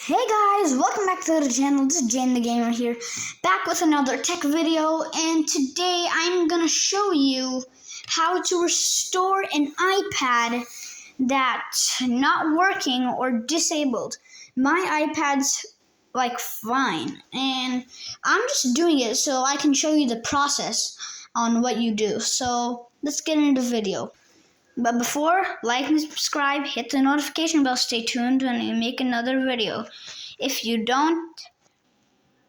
Hey guys, welcome back to the channel. This is Jane the Gamer here, back with another tech video, and today I'm gonna show you how to restore an iPad that's not working or disabled. My iPad's like fine, and I'm just doing it so I can show you the process on what you do. So let's get into the video. But before, like and subscribe, hit the notification bell, stay tuned when I make another video. If you don't,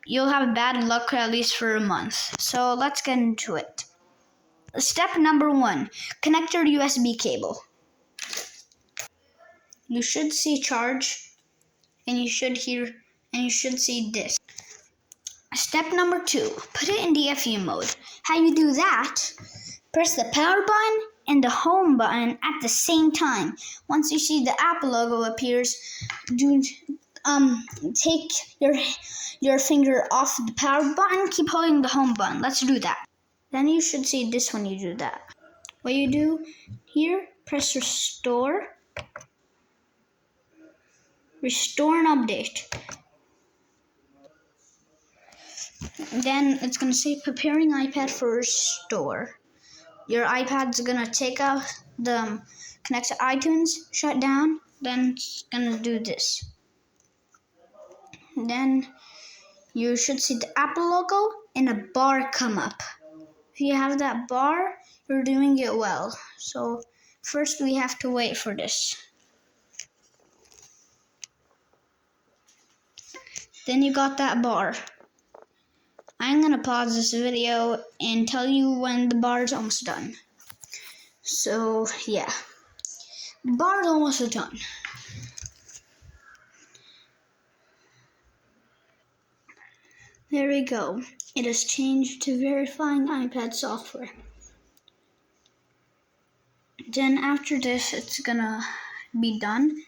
you'll have bad luck at least for a month. So let's get into it. Step number 1, connect your USB cable. You should see charge, and you should see this. Step number 2, put it in DFU mode. How you do that, press the power button and the home button at the same time. Once you see the Apple logo appears, take your finger off the power button, keep holding the home button. Let's do that. Then you should see this when you do that. What you do here, press restore and update. Then it's gonna say preparing iPad for restore. Your iPad's gonna take out the connect to iTunes, shut down, then it's gonna do this. Then you should see the Apple logo and a bar come up. If you have that bar, you're doing it well. So first we have to wait for this. Then you got that bar. I'm gonna pause this video and tell you when the bar is almost done. So yeah, the bar is almost done. There we go. It has changed to verifying iPad software. Then after this, it's gonna be done,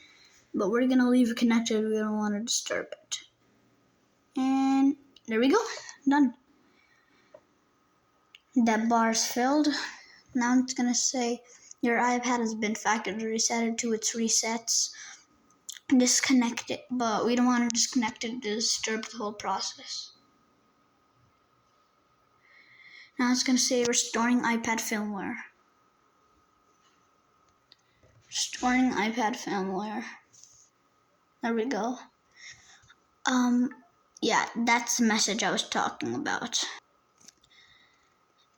but we're gonna leave it connected. We don't want to disturb it. And there we go, done. That bar's filled. Now it's gonna say your iPad has been factory resetted to its resets. Disconnect it, but we don't want to disconnect it to disturb the whole process. Now it's gonna say restoring iPad firmware. Restoring iPad firmware. There we go. Yeah, that's the message I was talking about.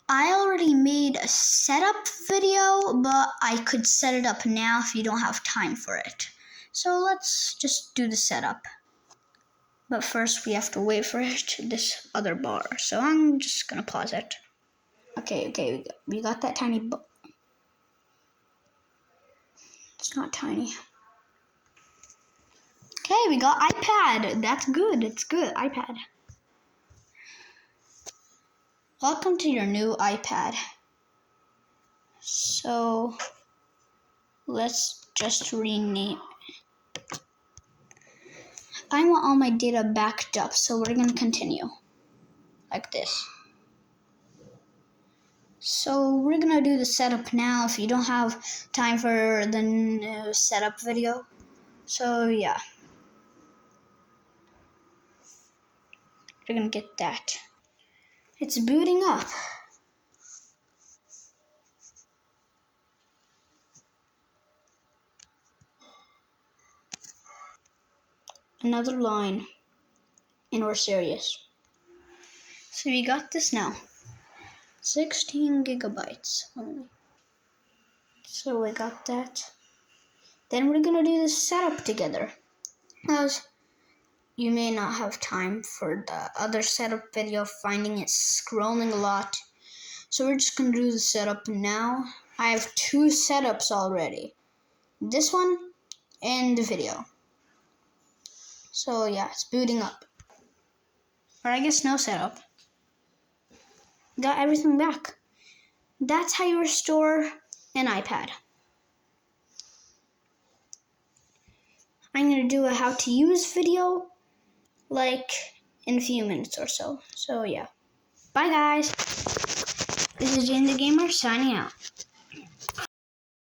I already made a setup video, but I could set it up now if you don't have time for it. So let's just do the setup. But first we have to wait for this other bar. So I'm just gonna pause it. Okay, we got that tiny bar. It's not tiny. Okay, we got iPad. That's good. It's good. iPad. Welcome to your new iPad. So let's just rename it. I want all my data backed up, so we're gonna continue like this. So we're gonna do the setup now if you don't have time for the new setup video. So yeah, we're gonna get that. It's booting up. Another line, and we're serious. So we got this now. 16 gigabytes only. So we got that. Then we're gonna do the setup together. As you may not have time for the other setup video, finding it scrolling a lot. So we're just gonna do the setup now. I have 2 setups already. This one and the video. So yeah, it's booting up. Or I guess no setup. Got everything back. That's how you restore an iPad. I'm gonna do a how to use video like in a few minutes or so. So yeah. Bye guys. This is Jane the Gamer signing out.